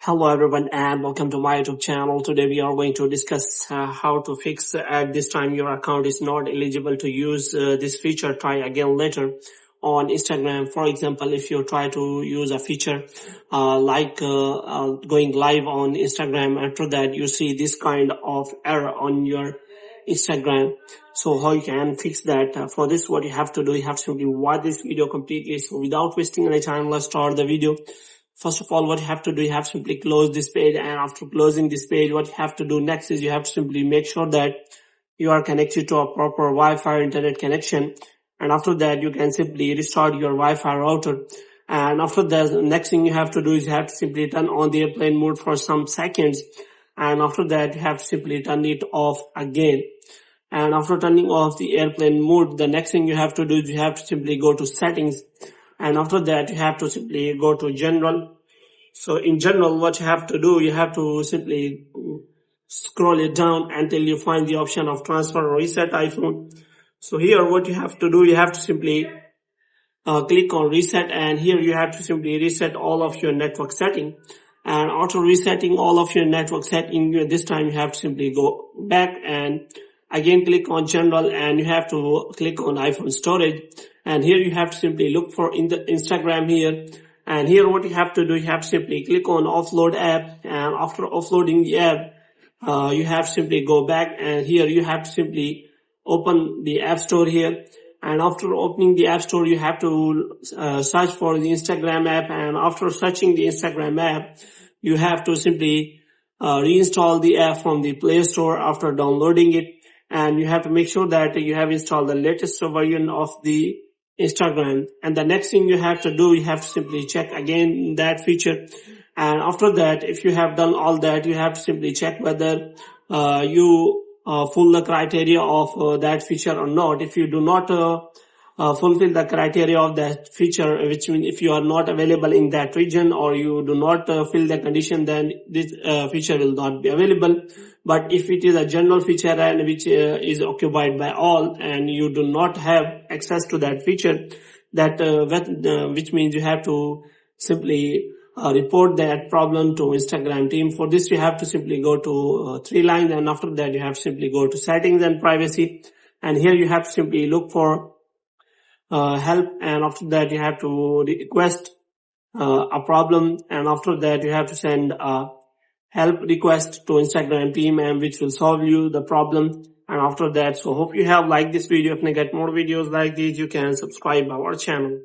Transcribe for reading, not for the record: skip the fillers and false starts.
Hello everyone and welcome to my YouTube channel. Today we are going to discuss how to fix at this time your account is not eligible to use this feature. Try again later on Instagram. For example, if you try to use a feature like going live on Instagram, after that you see this kind of error on your Instagram. So how you can fix that? For this, what you have to do, you have to simply watch this video completely. So without wasting any time, let's start the video. First of all, what you have to do, you have to simply close this page, and after closing this page, what you have to do next is you have to simply make sure that you are connected to a proper Wi-Fi internet connection, and after that you can simply restart your Wi-Fi router. And after that, the next thing you have to do is you have to simply turn on the airplane mode for some seconds, and after that you have to simply turn it off again. And after turning off the airplane mode, the next thing you have to do is you have to simply go to settings, and after that you have to simply go to general. So in general, what you have to do, you have to simply scroll it down until you find the option of transfer or reset iPhone. So here what you have to do, you have to simply click on reset, and here you have to simply reset all of your network setting. And after resetting all of your network setting, this time you have to simply go back and again click on general, and you have to click on iPhone storage, and here you have to simply look for in the Instagram here. And here what you have to do, you have to simply click on offload app, and after offloading the app, you have to simply go back, and here you have to simply open the app store here. And after opening the app store, you have to search for the Instagram app, and after searching the Instagram app, you have to simply reinstall the app from the Play Store after downloading it. And you have to make sure that you have installed the latest version of the Instagram. And the next thing you have to do, you have to simply check again that feature. And after that, if you have done all that, you have to simply check whether you fulfill the criteria of that feature or not. If you do not fulfill the criteria of that feature, which means if you are not available in that region or you do not fill the condition, then this feature will not be available. But if it is a general feature and which is occupied by all, and you do not have access to that feature, that which means you have to simply report that problem to Instagram team. For this, you have to simply go to 3 lines, and after that you have to simply go to settings and privacy, and here you have to simply look for help, and after that you have to request a problem, and after that you have to send a help request to Instagram team, and which will solve you the problem. And after that, so hope you have liked this video. If you get more videos like these, you can subscribe our channel.